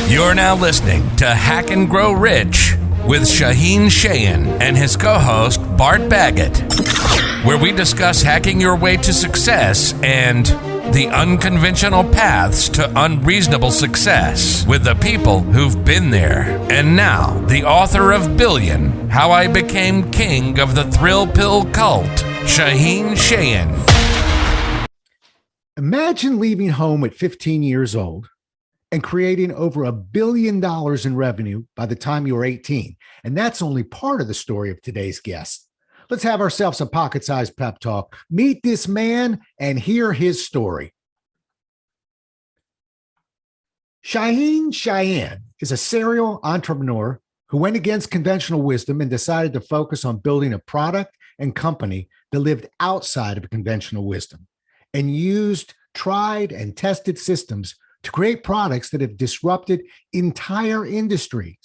You're now listening to Hack and Grow Rich with Shaahin and his co-host Bart Baggett, where we discuss hacking your way to success and the unconventional paths to unreasonable success with the people who've been there. And now, the author of Billion, How I Became King of the Thrill Pill Cult, Shaahin. Imagine leaving home at 15 years old and creating over $1 billion in revenue by the time you were 18. And that's only part of the story of today's guest. Let's have ourselves a pocket-sized pep talk. Meet this man and hear his story. Shaahin is a serial entrepreneur who went against conventional wisdom and decided to focus on building a product and company that lived outside of conventional wisdom and used tried and tested systems to create products that have disrupted entire industries.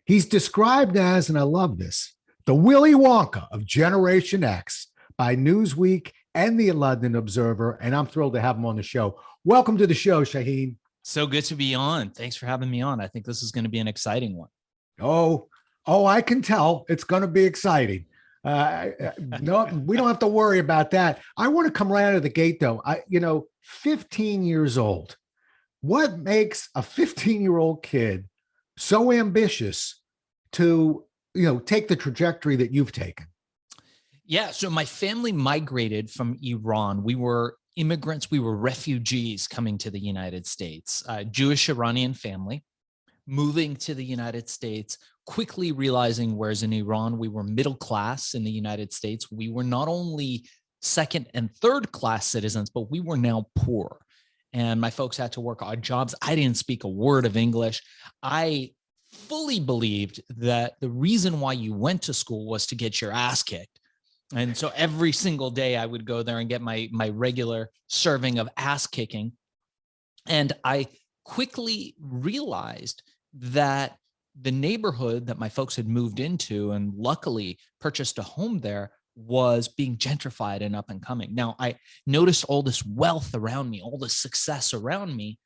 He's described as, and I love this, the Willy Wonka of Generation X by Newsweek and the London Observer, and I'm thrilled to have him on the show. Welcome to the show, Shaahin. So good to be on. Thanks for having me on. I think this is going to be an exciting one. Oh, I can tell it's going to be exciting. No, we don't have to worry about that. I want to come right out of the gate, though. 15 years old. What makes a 15-year-old kid so ambitious to, take the trajectory that you've taken? Yeah. So my family migrated from Iran. We were immigrants. We were refugees coming to the United States, Jewish Iranian family moving to the United States, quickly realizing whereas in Iran, we were middle class. In the United States, we were not only second and third class citizens, but we were now poor. And my folks had to work odd jobs. I didn't speak a word of English. I fully believed that the reason why you went to school was to get your ass kicked. And so every single day I would go there and get my regular serving of ass kicking. And I quickly realized that the neighborhood that my folks had moved into and luckily purchased a home there was being gentrified and up and coming. Now, I noticed all this wealth around me, all this success around me,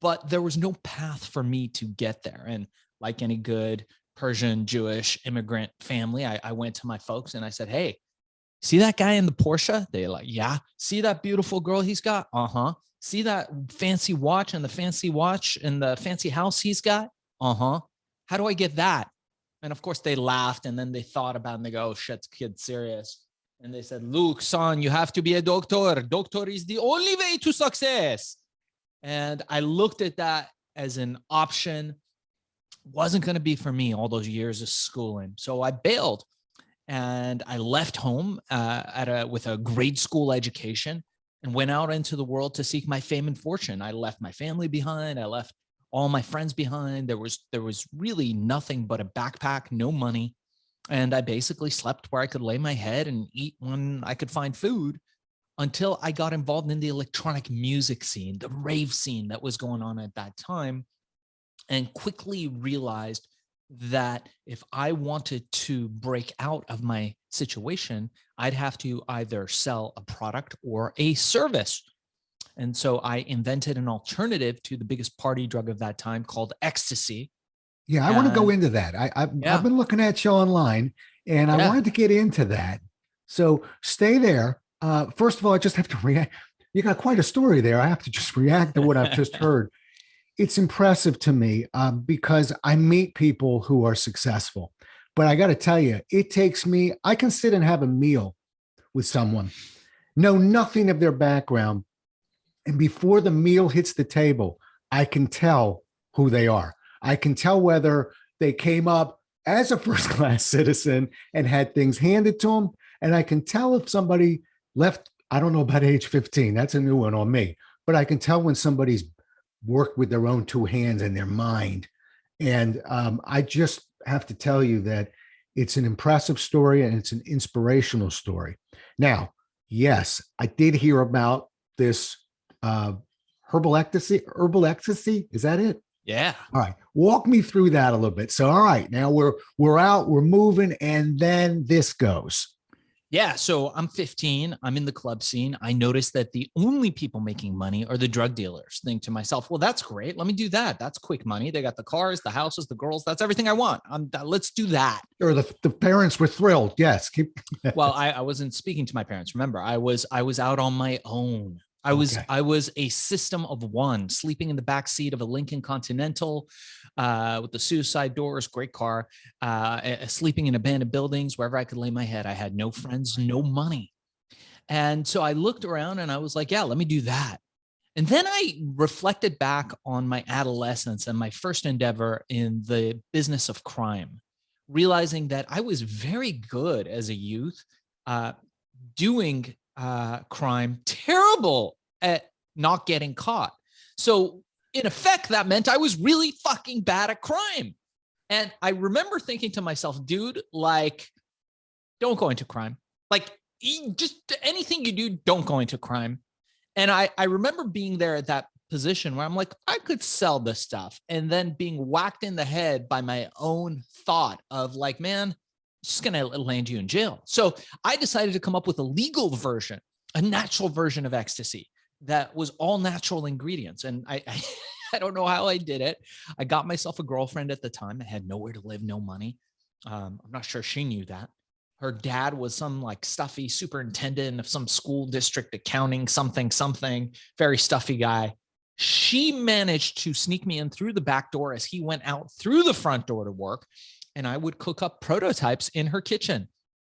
but there was no path for me to get there. And like any good Persian Jewish immigrant family, I went to my folks and I said, hey, see that guy in the Porsche? They're like, yeah. See that beautiful girl he's got? Uh-huh. See that fancy watch and the fancy house he's got? Uh-huh. How do I get that? And of course they laughed and then they thought about it and they go, oh shit, this kid's serious. And they said, Luke, son, you have to be a doctor. Doctor is the only way to success. And I looked at that as an option. Wasn't going to be for me all those years of schooling. So I bailed and I left home with a grade school education and went out into the world to seek my fame and fortune. I left my family behind. I left all my friends behind. There was really nothing but a backpack, no money. And I basically slept where I could lay my head and eat when I could find food until I got involved in the electronic music scene, the rave scene that was going on at that time, and quickly realized that if I wanted to break out of my situation, I'd have to either sell a product or a service. And so I invented an alternative to the biggest party drug of that time called ecstasy. Yeah, I want to go into that. I've been looking at you online and I wanted to get into that. So stay there. First of all, I just have to react. You got quite a story there. I have to just react to what I've just heard. It's impressive to me because I meet people who are successful. But I got to tell you, it takes me, I can sit and have a meal with someone, know nothing of their background. And before the meal hits the table, I can tell who they are. I can tell whether they came up as a first-class citizen and had things handed to them. And I can tell if somebody left, I don't know about age 15. That's a new one on me. But I can tell when somebody's worked with their own two hands and their mind. And I just have to tell you that it's an impressive story and it's an inspirational story. Now, yes, I did hear about this herbal ecstasy. Is that it? Yeah. All right. Walk me through that a little bit. So, all right, now we're out, we're moving, and then this goes. Yeah, so I'm 15. I'm in the club scene. I noticed that the only people making money are the drug dealers. Think to myself, well, that's great. Let me do that. That's quick money. They got the cars, the houses, the girls. That's everything I want. Let's do that. Or the parents were thrilled. Yes. Well, I wasn't speaking to my parents. Remember, I was out on my own. I was a system of one, sleeping in the back seat of a Lincoln Continental with the suicide doors, great car, sleeping in abandoned buildings, wherever I could lay my head. I had no friends, no money. And so I looked around and I was like, yeah, let me do that. And then I reflected back on my adolescence and my first endeavor in the business of crime, realizing that I was very good as a youth doing crime, terrible at not getting caught. So in effect, that meant I was really fucking bad at crime. And I remember thinking to myself, dude, like, don't go into crime. Like, just anything you do, don't go into crime. And I remember being there at that position where I'm like, I could sell this stuff. And then being whacked in the head by my own thought of like, man, it's just going to land you in jail. So I decided to come up with a legal version, a natural version of ecstasy that was all natural ingredients. And I don't know how I did it. I got myself a girlfriend at the time. I had nowhere to live, no money. I'm not sure she knew that. Her dad was some like stuffy superintendent of some school district accounting, something, very stuffy guy. She managed to sneak me in through the back door as he went out through the front door to work. And I would cook up prototypes in her kitchen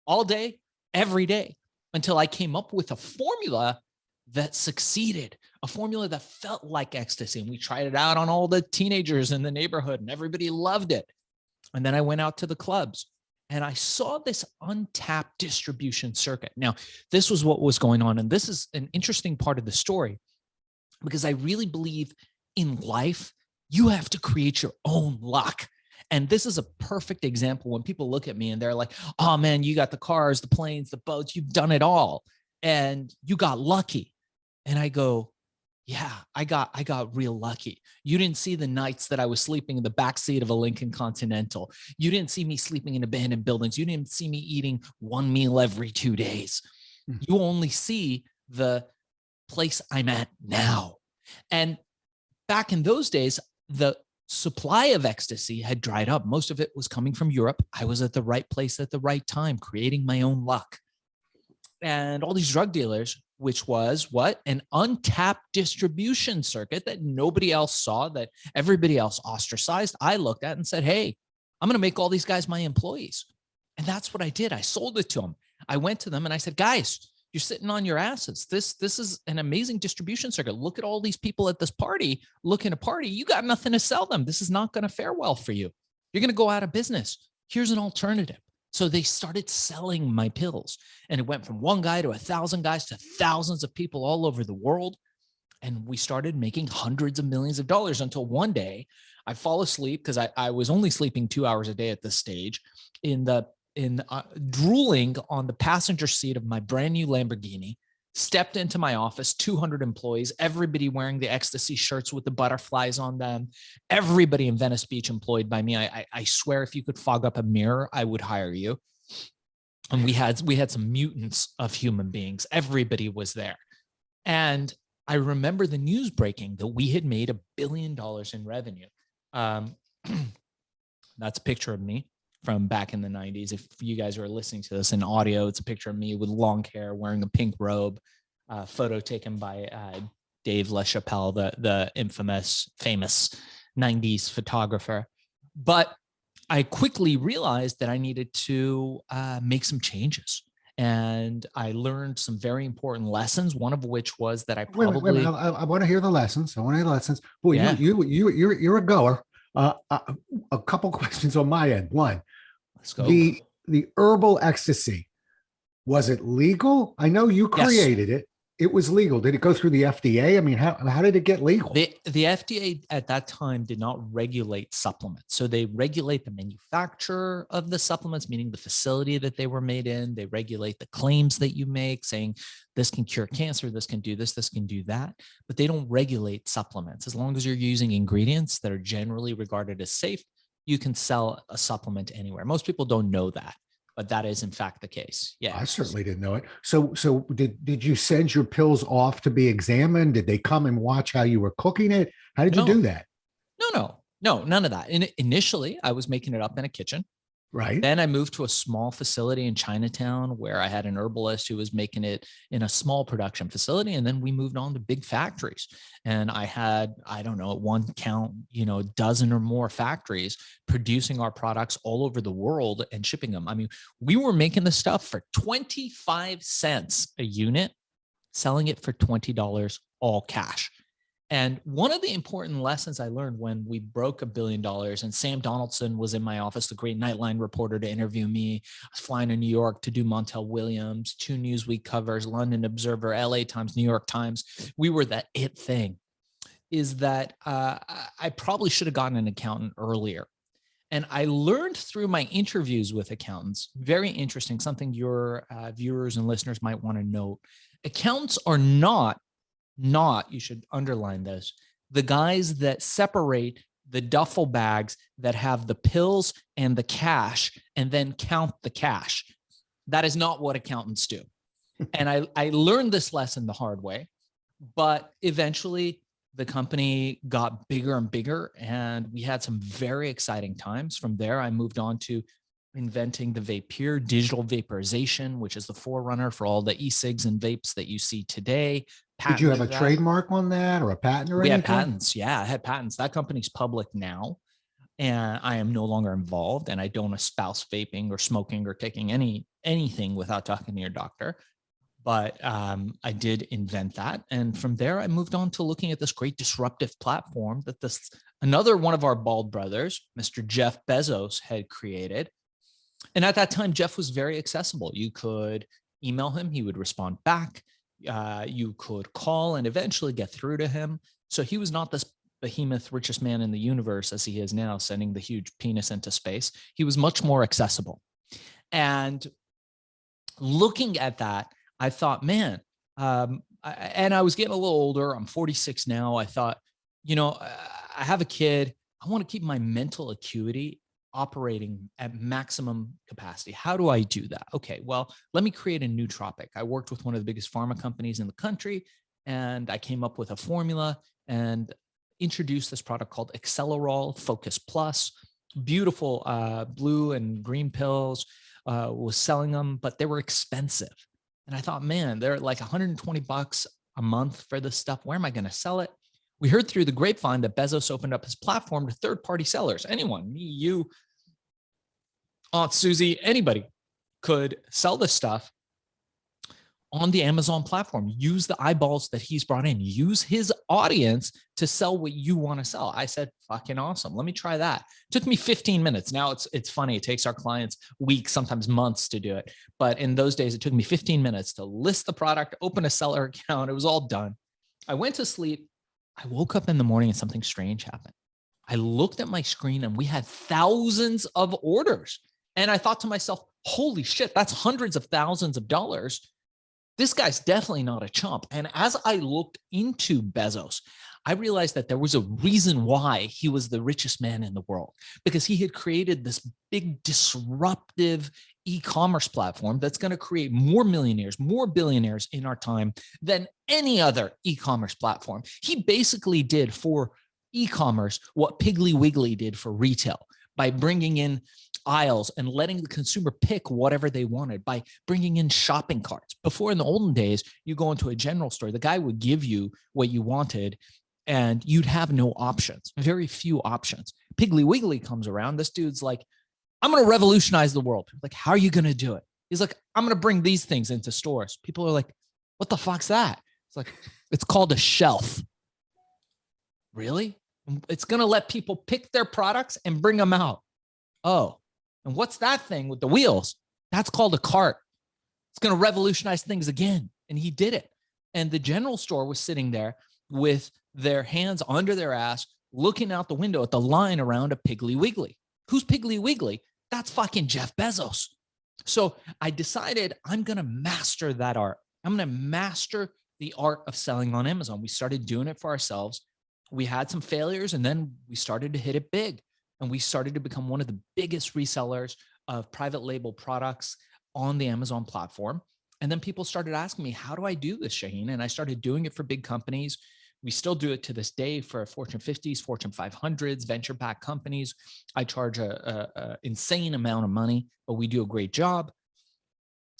all day, every day, until I came up with a formula that succeeded, a formula that felt like ecstasy. And we tried it out on all the teenagers in the neighborhood and everybody loved it. And then I went out to the clubs and I saw this untapped distribution circuit. Now, this was what was going on. And this is an interesting part of the story because I really believe in life, you have to create your own luck. And this is a perfect example when people look at me and they're like, oh man, you got the cars, the planes, the boats, you've done it all. And you got lucky. And I go, yeah, I got real lucky. You didn't see the nights that I was sleeping in the backseat of a Lincoln Continental. You didn't see me sleeping in abandoned buildings. You didn't see me eating one meal every 2 days. You only see the place I'm at now. And back in those days, the supply of ecstasy had dried up. Most of it was coming from Europe. I was at the right place at the right time, creating my own luck. And all these drug dealers, which was what? An untapped distribution circuit that nobody else saw, that everybody else ostracized. I looked at and said, hey, I'm going to make all these guys my employees. And that's what I did. I sold it to them. I went to them and I said, guys, you're sitting on your asses. This is an amazing distribution circuit. Look at all these people at this party looking to party. You got nothing to sell them. This is not going to fare well for you. You're going to go out of business. Here's an alternative. So they started selling my pills, and it went from one guy to 1,000 guys to thousands of people all over the world. And we started making hundreds of millions of dollars until one day I fall asleep because I was only sleeping 2 hours a day at this stage drooling on the passenger seat of my brand new Lamborghini, stepped into my office, 200 employees, everybody wearing the ecstasy shirts with the butterflies on them, everybody in Venice Beach employed by me. I swear if you could fog up a mirror, I would hire you. And we had some mutants of human beings. Everybody was there. And I remember the news breaking that we had made $1 billion in revenue. That's a picture of me from back in the 90s. If you guys are listening to this in audio, it's a picture of me with long hair, wearing a pink robe, photo taken by Dave LaChapelle, the famous 90s photographer. But I quickly realized that I needed to make some changes. And I learned some very important lessons, one of which was that I probably... Wait, I want to hear the lessons. Boy, yeah. You're a goer. A couple questions on my end. One, let's go. The herbal ecstasy, was it legal? I know you created it. It was legal. Did it go through the FDA? I mean, how did it get legal? The FDA at that time did not regulate supplements. So they regulate the manufacturer of the supplements, meaning the facility that they were made in. They regulate the claims that you make, saying this can cure cancer, this can do this can do that. But they don't regulate supplements. As long as you're using ingredients that are generally regarded as safe, you can sell a supplement anywhere. Most people don't know that. but that is in fact the case. Yeah. I certainly didn't know it. So did you send your pills off to be examined? Did they come and watch how you were cooking it? How did you do that? No, none of that. Initially, I was making it up in a kitchen. Right. Then I moved to a small facility in Chinatown where I had an herbalist who was making it in a small production facility. And then we moved on to big factories. And I had, I don't know, at one count, a dozen or more factories producing our products all over the world and shipping them. I mean, we were making the stuff for 25 cents a unit, selling it for $20, all cash. And one of the important lessons I learned when we broke $1 billion, and Sam Donaldson was in my office, the great Nightline reporter, to interview me. I was flying to New York to do Montel Williams, 2 Newsweek covers, London Observer, LA Times, New York Times. We were that it thing. Is that I probably should have gotten an accountant earlier. And I learned through my interviews with accountants, very interesting, something your viewers and listeners might want to note. Accountants are not, you should underline this, the guys that separate the duffel bags that have the pills and the cash and then count the cash. That is not what accountants do. And I learned this lesson the hard way, but eventually the company got bigger and bigger, and we had some very exciting times. From there, I moved on to inventing the Vapeur, digital vaporization, which is the forerunner for all the e-cigs and vapes that you see today. Did you have a trademark on that or a patent or anything? We had patents. Yeah, I had patents. That company's public now, and I am no longer involved, and I don't espouse vaping or smoking or taking anything without talking to your doctor. But I did invent that. And from there, I moved on to looking at this great disruptive platform that another one of our bald brothers, Mr. Jeff Bezos, had created. And at that time, Jeff was very accessible. You could email him. He would respond back. You could call and eventually get through to him. So he was not this behemoth richest man in the universe as he is now, sending the huge penis into space. He was much more accessible. And looking at that, I thought, man, and I was getting a little older. I'm 46 now. I thought, I have a kid. I want to keep my mental acuity operating at maximum capacity. How do I do that? Okay, well, let me create a nootropic. I worked with one of the biggest pharma companies in the country, and I came up with a formula and introduced this product called Accelerol Focus Plus. Beautiful blue and green pills, was selling them, but they were expensive. And I thought, man, they're like $120 a month for this stuff. Where am I going to sell it? We heard through the grapevine that Bezos opened up his platform to third-party sellers. Anyone, me, you, Aunt Susie, anybody could sell this stuff on the Amazon platform. Use the eyeballs that he's brought in. Use his audience to sell what you want to sell. I said, fucking awesome. Let me try that. It took me 15 minutes. Now it's funny. It takes our clients weeks, sometimes months to do it. But in those days, it took me 15 minutes to list the product, open a seller account. It was all done. I went to sleep. I woke up in the morning and something strange happened. I looked at my screen and we had thousands of orders. And I thought to myself, holy shit, that's hundreds of thousands of dollars. This guy's definitely not a chump. And as I looked into Bezos, I realized that there was a reason why he was the richest man in the world, because he had created this big disruptive e-commerce platform that's going to create more millionaires, more billionaires in our time than any other e-commerce platform. He basically did for e-commerce what Piggly Wiggly did for retail by bringing in aisles and letting the consumer pick whatever they wanted, by bringing in shopping carts. Before, in the olden days, you go into a general store, the guy would give you what you wanted and you'd have no options, very few options. Piggly Wiggly comes around. This dude's like, I'm going to revolutionize the world. Like, how are you going to do it? He's like, I'm going to bring these things into stores. People are like, what the fuck's that? It's like, it's called a shelf. Really? It's going to let people pick their products and bring them out. Oh, and what's that thing with the wheels? That's called a cart. It's going to revolutionize things again. And he did it. And the general store was sitting there with their hands under their ass, looking out the window at the line around a Piggly Wiggly. Who's Piggly Wiggly? That's fucking Jeff Bezos. So I decided I'm going to master that art. I'm going to master the art of selling on Amazon. We started doing it for ourselves. We had some failures, and then we started to hit it big. And we started to become one of the biggest resellers of private label products on the Amazon platform. And then people started asking me, how do I do this, Shaahin? And I started doing it for big companies. We still do it to this day for Fortune 50s, Fortune 500s, venture-backed companies. I charge a insane amount of money, but we do a great job.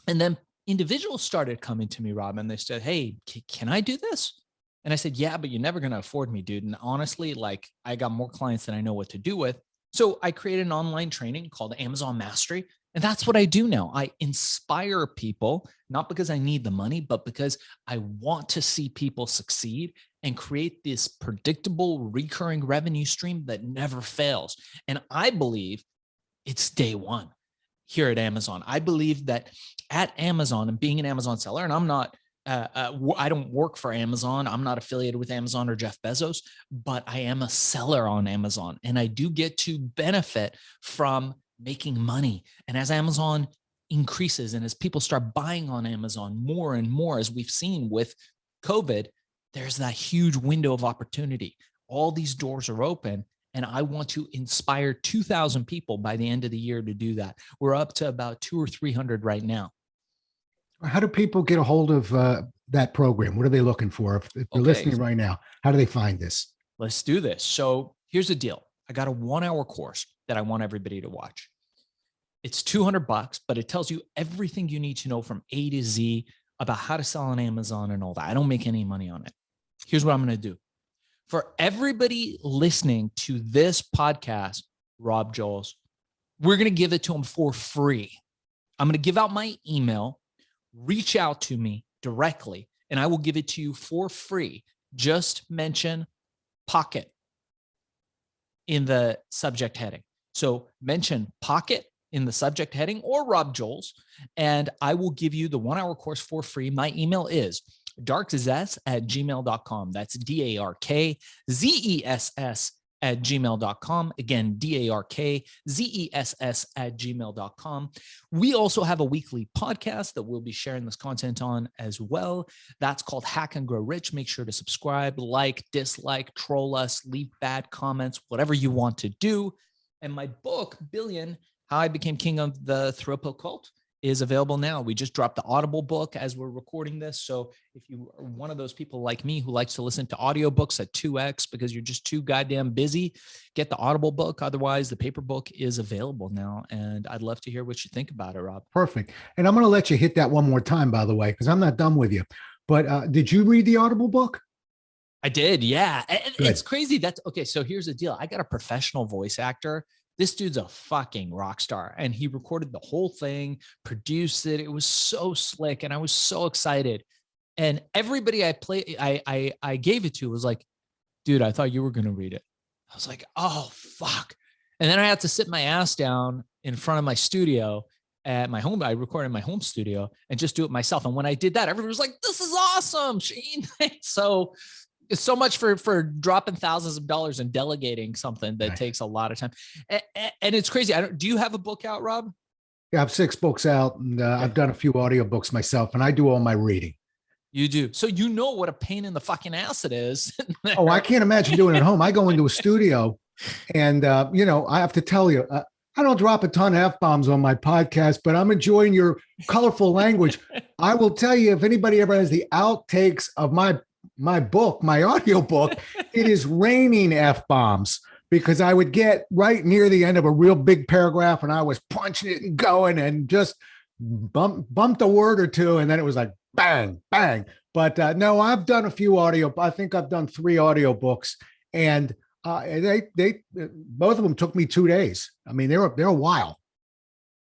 And then individuals started coming to me, Rob, and they said, hey, can I do this? And I said, yeah, but you're never going to afford me, dude. And honestly, like, I got more clients than I know what to do with. So I created an online training called Amazon Mastery. And that's what I do now. I inspire people, not because I need the money, but because I want to see people succeed and create this predictable recurring revenue stream that never fails. And I believe it's day one here at Amazon. I believe that at Amazon, and being an Amazon seller, and I'm not, I don't work for Amazon. I'm not affiliated with Amazon or Jeff Bezos, but I am a seller on Amazon, and I do get to benefit from making money. And as Amazon increases and as people start buying on Amazon more and more, as we've seen with COVID, there's that huge window of opportunity. All these doors are open. And I want to inspire 2,000 people by the end of the year to do that. We're up to about 200 or 300 right now. How do people get a hold of that program? What are they looking for? If they're listening right now, how do they find this? Let's do this. So here's the deal. I got a 1-hour course that I want everybody to watch. It's $200, but it tells you everything you need to know from A to Z about how to sell on Amazon and all that. I don't make any money on it. Here's what I'm going to do. For everybody listening to this podcast, Rob, Jolles, we're going to give it to them for free. I'm going to give out my email. Reach out to me directly, and I will give it to you for free. Just mention Pocket in the subject heading. So mention Pocket in the subject heading or Rob Jolles, and I will give you the 1-hour course for free. My email is darkzess@gmail.com. That's DARKZESS@gmail.com. Again, DARKZESS@gmail.com. We also have a weekly podcast that we'll be sharing this content on as well. That's called Hack and Grow Rich. Make sure to subscribe, like, dislike, troll us, leave bad comments, whatever you want to do. And my book, Billion, How I Became King of the Thrill Pill Cult, is available now. We just dropped the Audible book as we're recording this. So if you are one of those people like me who likes to listen to audiobooks at 2x because you're just too goddamn busy, get the Audible book. Otherwise, the paper book is available now. And I'd love to hear what you think about it, Rob. Perfect. And I'm going to let you hit that one more time, by the way, because I'm not done with you. But did you read the Audible book? I did. Yeah. It's crazy. That's okay. So here's the deal. I got a professional voice actor. This dude's a fucking rock star, and he recorded the whole thing, produced it. It was so slick, and I was so excited. And everybody I gave it to was like, dude, I thought you were going to read it. I was like, oh, fuck. And then I had to sit my ass down in front of my studio at my home. I recorded in my home studio and just do it myself. And when I did that, everybody was like, this is awesome, Shaahin. So it's so much for dropping thousands of dollars and delegating something that takes a lot of time. And it's crazy. Do you have a book out, Rob? Yeah, I have 6 books out, and I've done a few audiobooks myself, and I do all my reading. You do. So you know what a pain in the fucking ass it is. Oh, I can't imagine doing it at home. I go into a studio and, I have to tell you, I don't drop a ton of F-bombs on my podcast, but I'm enjoying your colorful language. I will tell you, if anybody ever has the outtakes of my book, my audio book, it is raining F-bombs, because I would get right near the end of a real big paragraph and I was punching it and going and just bumped a word or two. And then it was like, bang, bang. But no, I've done a few I think I've done 3 audio books, and they both of them took me 2 days. I mean, they're a while.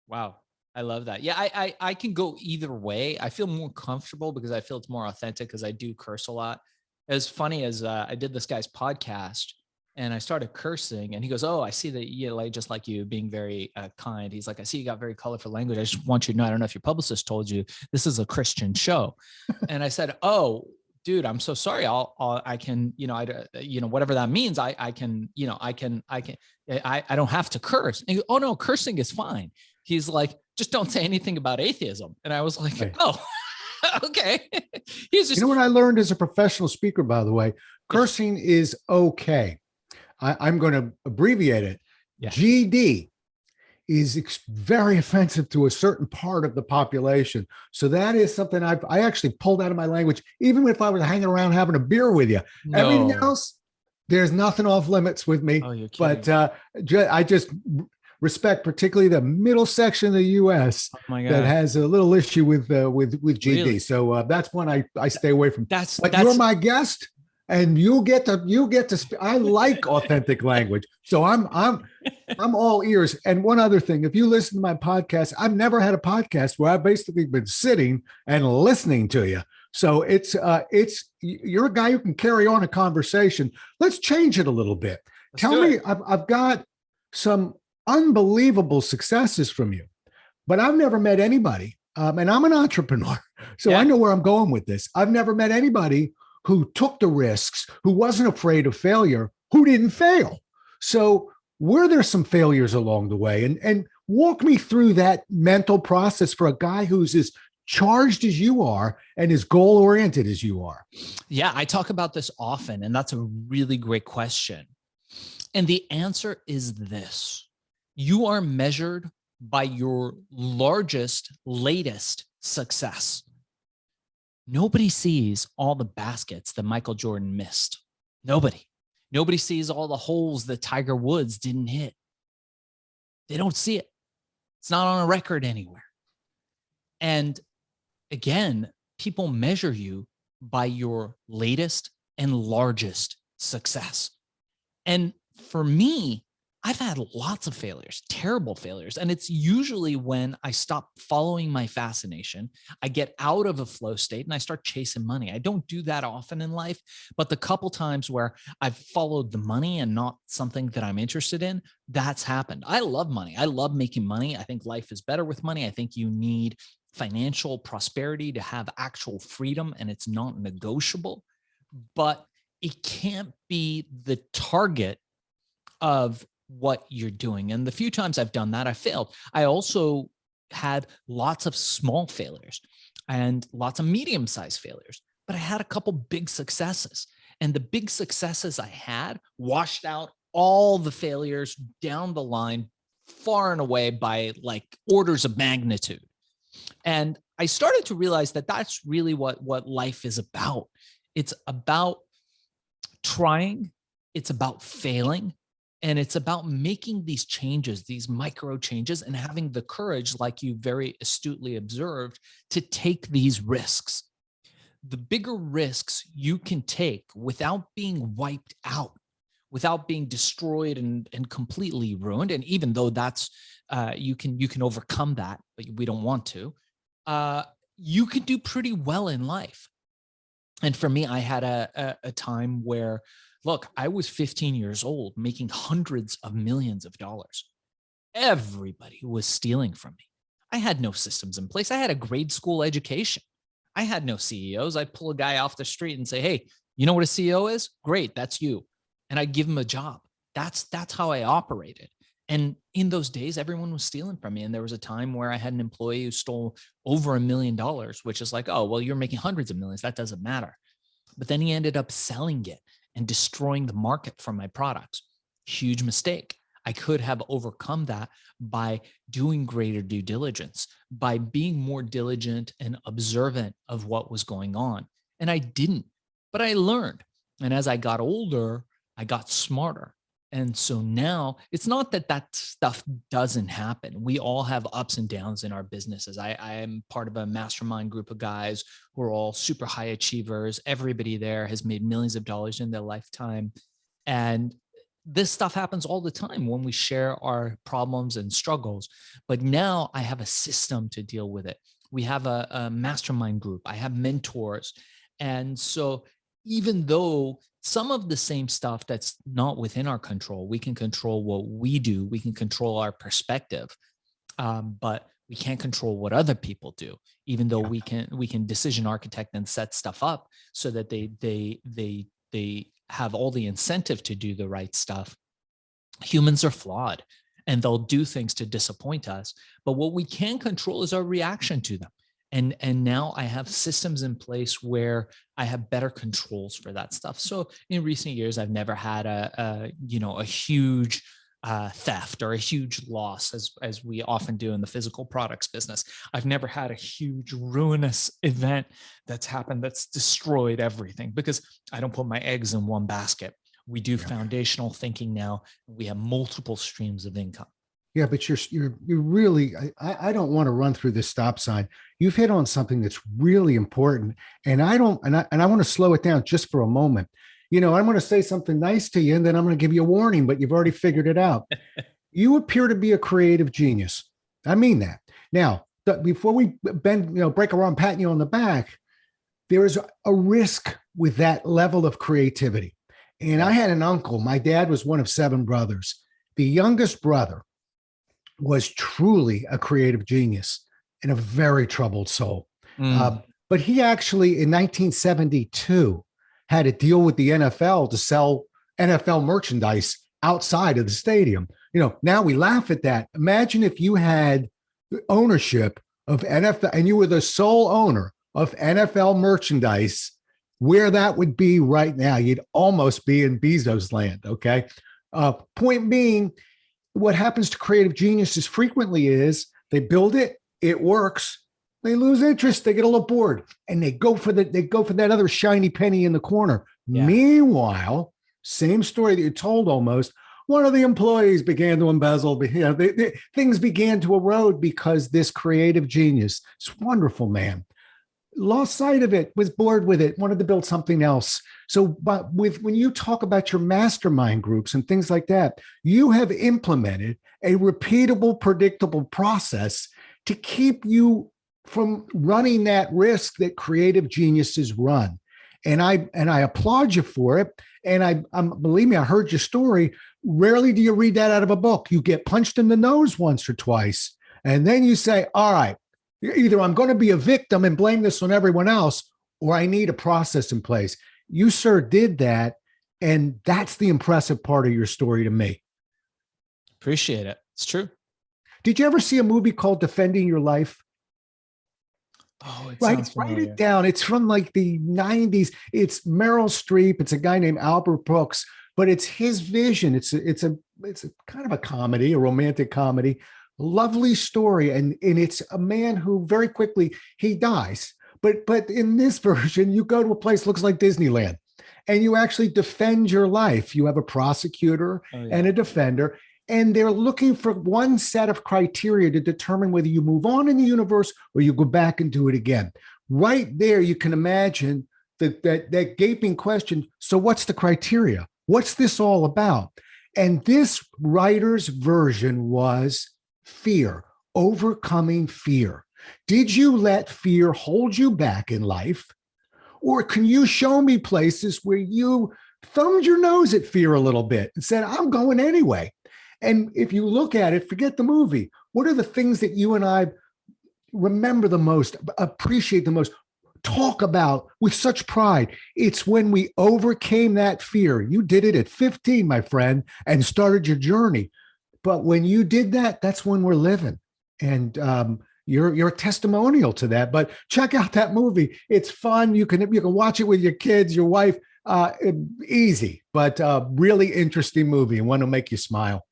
Wow. I love that. Yeah, I can go either way. I feel more comfortable because I feel it's more authentic because I do curse a lot. As funny as I did this guy's podcast and I started cursing, and he goes, oh, I see that you like, just like you being very kind. He's like, I see you got very colorful language. I just want you to know, I don't know if your publicist told you, this is a Christian show. And I said, oh, dude, I'm so sorry. I can, whatever that means. I don't have to curse. And he goes, oh no, cursing is fine. He's like, just don't say anything about atheism. And I was like, oh, okay. He's just, what I learned as a professional speaker, by the way, cursing is okay. I'm going to abbreviate it. Yeah. GD. is very offensive to a certain part of the population. So that is something I actually pulled out of my language, even if I was hanging around having a beer with you. No. Everything else, there's nothing off limits with me. Oh, you're kidding. But I just respect particularly the middle section of the U.S. That has a little issue with GD. Really? So that's one I stay away from. But you're my guest, and you'll get to. I like authentic language, so I'm all ears. And one other thing, if you listen to my podcast, I've never had a podcast where I've basically been sitting and listening to you. So it's you're a guy who can carry on a conversation. Let's change it a little bit. Tell me, I've got some unbelievable successes from you, but I've never met anybody, and I'm an entrepreneur, so I know where I'm going with this. I've never met anybody who took the risks, who wasn't afraid of failure, who didn't fail. So were there some failures along the way? And walk me through that mental process for a guy who's as charged as you are and as goal-oriented as you are. Yeah, I talk about this often, and that's a really great question. And the answer is this. You are measured by your largest, latest success. Nobody sees all the baskets that Michael Jordan missed. Nobody sees all the holes that Tiger Woods didn't hit. They don't see it. It's not on a record anywhere. And again, people measure you by your latest and largest success. And for me, I've had lots of failures, terrible failures. And it's usually when I stop following my fascination, I get out of a flow state and I start chasing money. I don't do that often in life, but the couple times where I've followed the money and not something that I'm interested in, that's happened. I love money. I love making money. I think life is better with money. I think you need financial prosperity to have actual freedom, and it's not negotiable, but it can't be the target of what you're doing. And the few times I've done that, I failed. I also had lots of small failures and lots of medium-sized failures, but I had a couple big successes. And the big successes I had washed out all the failures down the line far and away by like orders of magnitude. And I started to realize that that's really what life is about. It's about trying, it's about failing, and it's about making these changes, these micro changes, and having the courage, like you very astutely observed, to take these risks. The bigger risks you can take without being wiped out, without being destroyed and completely ruined. And even though that's, you can overcome that, but we don't want to, you can do pretty well in life. And for me, I had a time where, look, I was 15 years old, making hundreds of millions of dollars. Everybody was stealing from me. I had no systems in place. I had a grade school education. I had no CEOs. I'd pull a guy off the street and say, hey, you know what a CEO is? Great, that's you. And I'd give him a job. That's how I operated. And in those days, everyone was stealing from me. And there was a time where I had an employee who stole over $1 million, which is like, oh, well, you're making hundreds of millions. That doesn't matter. But then he ended up selling it and destroying the market for my products. Huge mistake. I could have overcome that by doing greater due diligence, by being more diligent and observant of what was going on. And I didn't, but I learned. And as I got older, I got smarter. And so now it's not that stuff doesn't happen. We all have ups and downs in our businesses. I am part of a mastermind group of guys who are all super high achievers. Everybody there has made millions of dollars in their lifetime. And this stuff happens all the time when we share our problems and struggles. But now I have a system to deal with it. We have a mastermind group. I have mentors. And so even though some of the same stuff that's not within our control, we can control what we do. We can control our perspective, but we can't control what other people do. Even though we can decision architect and set stuff up so that they have all the incentive to do the right stuff. Humans are flawed, and they'll do things to disappoint us. But what we can control is our reaction to them. And now I have systems in place where I have better controls for that stuff. So in recent years, I've never had a huge theft or a huge loss, as we often do in the physical products business. I've never had a huge ruinous event that's happened that's destroyed everything, because I don't put my eggs in one basket. We do foundational thinking now. We have multiple streams of income. Yeah, but you're really, I don't want to run through this stop sign. You've hit on something that's really important, and I want to slow it down just for a moment. I'm going to say something nice to you, and then I'm going to give you a warning, but you've already figured it out. You appear to be a creative genius. I mean that. Now, before we break around patting you on the back, there is a risk with that level of creativity. And I had an uncle. My dad was one of 7 brothers. The youngest brother was truly a creative genius and a very troubled soul. But he actually, in 1972, had a deal with the NFL to sell NFL merchandise outside of the stadium. Now we laugh at that. Imagine if you had ownership of NFL and you were the sole owner of NFL merchandise, where that would be right now. You'd almost be in Bezos land. Okay. Point being, what happens to creative geniuses frequently is they build it, it works, they lose interest, they get a little bored, and they go for that other shiny penny in the corner. Yeah. Meanwhile, same story that you told almost, one of the employees began to embezzle. Things began to erode because this creative genius, this wonderful man, lost sight of it, was bored with it, wanted to build something else. So, but when you talk about your mastermind groups and things like that, you have implemented a repeatable, predictable process to keep you from running that risk that creative geniuses run. And I applaud you for it. And believe me, I heard your story. Rarely do you read that out of a book. You get punched in the nose once or twice, and then you say, all right, either I'm going to be a victim and blame this on everyone else, or I need a process in place. You, sir, did that. And that's the impressive part of your story to me. Appreciate it. It's true. Did you ever see a movie called Defending Your Life? Oh, write it down. It's from like the 90s. It's Meryl Streep. It's a guy named Albert Brooks, but it's his vision. It's a kind of a comedy, a romantic comedy. Lovely story. And it's a man who very quickly, he dies. But in this version, you go to a place that looks like Disneyland and you actually defend your life. You have a prosecutor and a defender, and they're looking for one set of criteria to determine whether you move on in the universe or you go back and do it again. Right there, you can imagine that gaping question. So what's the criteria? What's this all about? And this writer's version was fear, overcoming fear. Did you let fear hold you back in life? Or can you show me places where you thumbed your nose at fear a little bit and said, I'm going anyway? And if you look at it, forget the movie. What are the things that you and I remember the most, appreciate the most, talk about with such pride? It's when we overcame that fear. You did it at 15, my friend, and started your journey. But when you did that, that's when we're living. And you're a testimonial to that. But check out that movie. It's fun. You can watch it with your kids, your wife. Easy, but really interesting movie, and one to make you smile.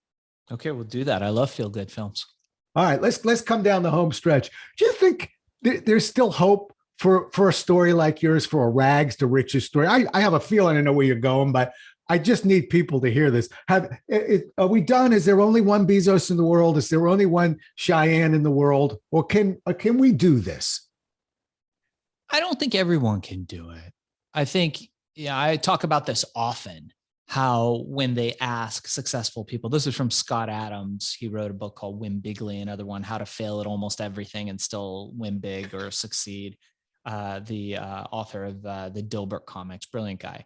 Okay, we'll do that. I love feel-good films. All right, let's come down the home stretch. Do you think there's still hope for a story like yours, for a rags to riches story? I have a feeling I know where you're going, but I just need people to hear this. Are we done? Is there only one Bezos in the world? Is there only one Shaahin in the world? Or can we do this? I don't think everyone can do it. I think, I talk about this often, how when they ask successful people, this is from Scott Adams. He wrote a book called Win Bigly, another one, How to Fail at Almost Everything and Still Win Big or Succeed. The author of the Dilbert comics, brilliant guy.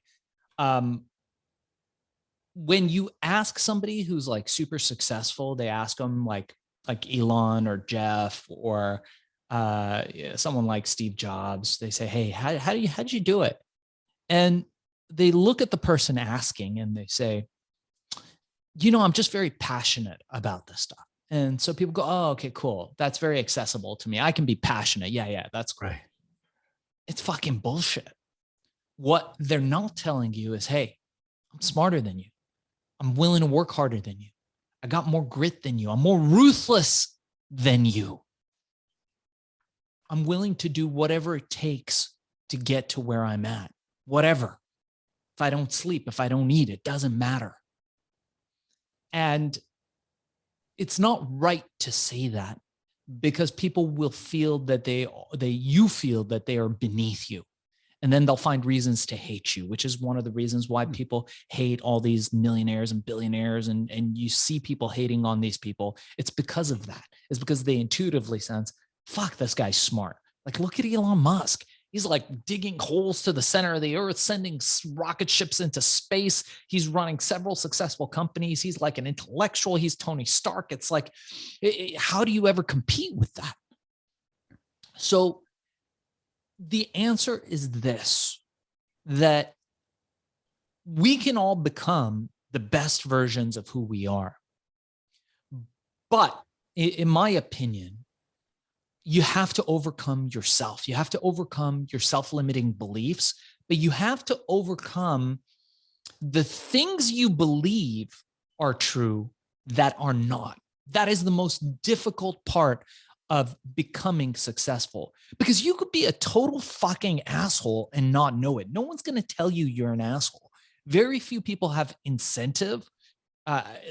When you ask somebody who's like super successful, they ask them like Elon or Jeff or someone like Steve Jobs. They say, "Hey, how'd you do it?" And they look at the person asking and they say, I'm just very passionate about this stuff. And so people go, "Oh, okay, cool. That's very accessible to me. I can be passionate. Yeah, that's great." Right. It's fucking bullshit. What they're not telling you is, hey, I'm smarter than you. I'm willing to work harder than you. I got more grit than you. I'm more ruthless than you. I'm willing to do whatever it takes to get to where I'm at, whatever. If I don't sleep, if I don't eat, it doesn't matter. And it's not right to say that, because people will feel that you feel that they are beneath you. And then they'll find reasons to hate you, which is one of the reasons why people hate all these millionaires and billionaires. And you see people hating on these people. It's because of that. It's because they intuitively sense, fuck, this guy's smart. Like, look at Elon Musk. He's like digging holes to the center of the earth, sending rocket ships into space. He's running several successful companies. He's like an intellectual. He's Tony Stark. It's like, how do you ever compete with that? So the answer is this, that we can all become the best versions of who we are. But in my opinion, you have to overcome yourself. You have to overcome your self-limiting beliefs, but you have to overcome the things you believe are true that are not. That is the most difficult part of becoming successful, because you could be a total fucking asshole and not know it. No one's going to tell you you're an asshole. Very few people have incentive.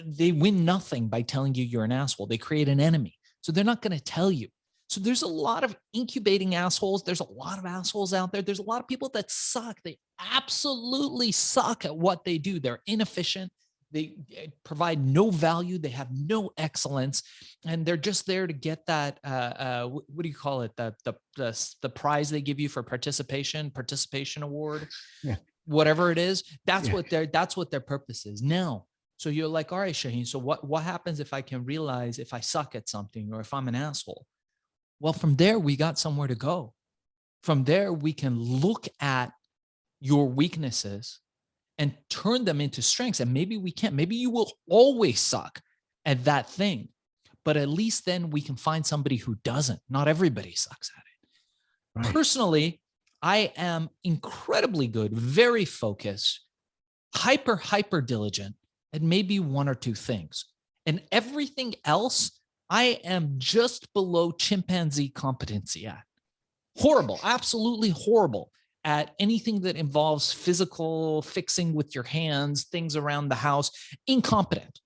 They win nothing by telling you you're an asshole. They create an enemy. So they're not going to tell you. So there's a lot of incubating assholes. There's a lot of assholes out there. There's a lot of people that suck. They absolutely suck at what they do. They're inefficient. They provide no value. They have no excellence, and they're just there to get that. What do you call it? The prize they give you for participation award, whatever it is. That's what their purpose is. Now, so you're like, all right, Shaahin. So what happens if I can realize if I suck at something or if I'm an asshole? Well, from there, we got somewhere to go. From there, we can look at your weaknesses and turn them into strengths. And maybe we can't. Maybe you will always suck at that thing. But at least then we can find somebody who doesn't. Not everybody sucks at it. Right. Personally, I am incredibly good, very focused, hyper diligent at maybe one or two things. And everything else, I am just below chimpanzee competency at. Horrible, absolutely horrible at anything that involves physical fixing with your hands, things around the house, incompetent.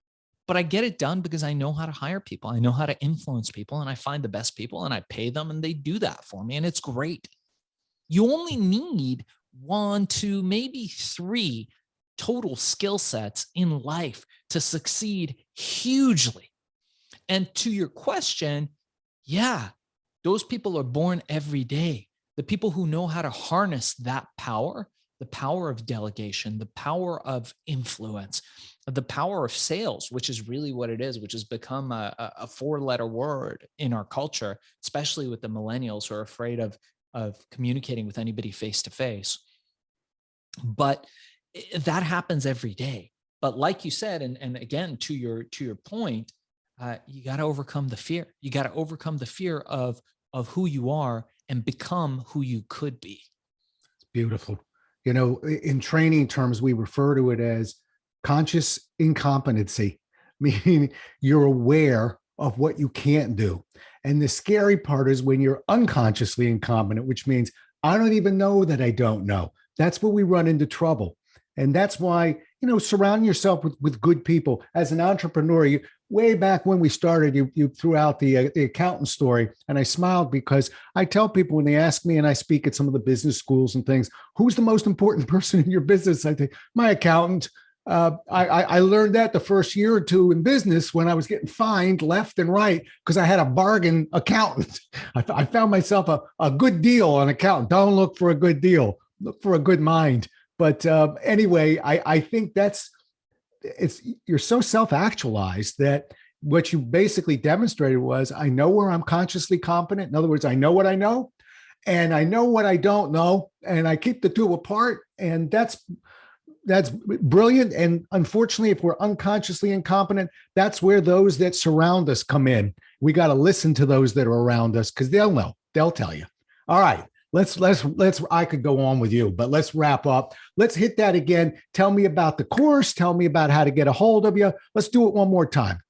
But I get it done because I know how to hire people. I know how to influence people, and I find the best people and I pay them and they do that for me. And it's great. You only need 1, 2, maybe 3 total skill sets in life to succeed hugely. And to your question, yeah, those people are born every day. The people who know how to harness that power, the power of delegation, the power of influence, the power of sales, which is really what it is, which has become a 4-letter word in our culture, especially with the millennials who are afraid of communicating with anybody face to face. But that happens every day. But like you said, and again, to your point, you got to overcome the fear. You got to overcome the fear of who you are and become who you could be. It's beautiful. You know, in training terms, we refer to it as conscious incompetency, meaning you're aware of what you can't do. And the scary part is when you're unconsciously incompetent, which means I don't even know that I don't know. That's where we run into trouble. And that's why, you know, surround yourself with good people. As an entrepreneur, way back when we started, you threw out the accountant story, and I smiled because I tell people when they ask me, and I speak at some of the business schools and things, who's the most important person in your business? I think my accountant. I learned that the first year or two in business when I was getting fined left and right because I had a bargain accountant. I found myself a good deal on accountant. Don't look for a good deal, look for a good mind. But anyway, I think you're so self-actualized that what you basically demonstrated was, I know where I'm consciously competent. In other words, I know what I know and I know what I don't know, and I keep the two apart. And that's brilliant. And unfortunately, if we're unconsciously incompetent, that's where those that surround us come in. We got to listen to those that are around us because they'll know, they'll tell you. All right. Let's, I could go on with you, but let's wrap up. Let's hit that again. Tell me about the course. Tell me about how to get a hold of you. Let's do it one more time.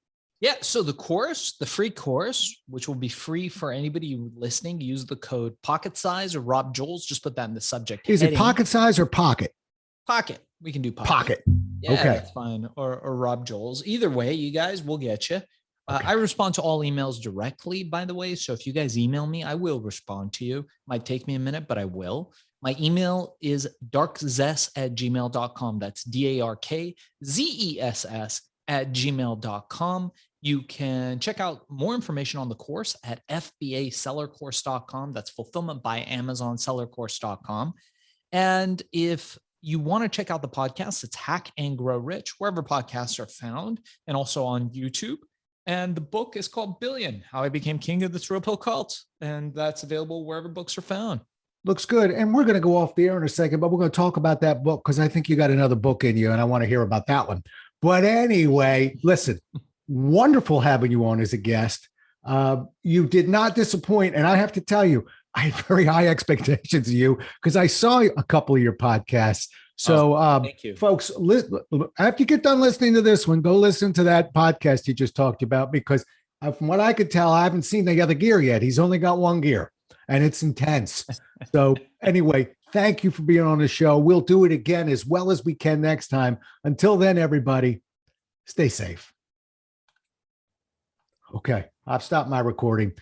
Yeah. So the course, the free course, which will be free for anybody listening, use the code Pocket Size or Rob Jolles. Just put that in the subject. Is it pocket size or pocket? Pocket. We can do pocket. Pocket. Yeah, okay. That's fine. Or Rob Jolles. Either way, you guys, we'll get you. Okay. I respond to all emails directly, by the way. So if you guys email me, I will respond to you. Might take me a minute, but I will. My email is darkzess@gmail.com. That's DARKZESS@gmail.com. You can check out more information on the course at FBAsellercourse.com. That's fulfillment by Amazon sellercourse.com. And if you want to check out the podcast, it's Hack and Grow Rich, wherever podcasts are found, and also on YouTube. And the book is called Billion, How I Became King of the Thrill Pill Cult. And that's available wherever books are found. Looks good. And we're going to go off the air in a second, but we're going to talk about that book because I think you got another book in you and I want to hear about that one. But anyway, listen, wonderful having you on as a guest. You did not disappoint. And I have to tell you, I had very high expectations of you because I saw a couple of your podcasts. So, thank you, folks, after you get done listening to this one, go listen to that podcast you just talked about, because from what I could tell, I haven't seen the other gear yet. He's only got one gear and it's intense. So anyway, thank you for being on the show. We'll do it again as well as we can next time. Until then, everybody, stay safe. Okay, I've stopped my recording.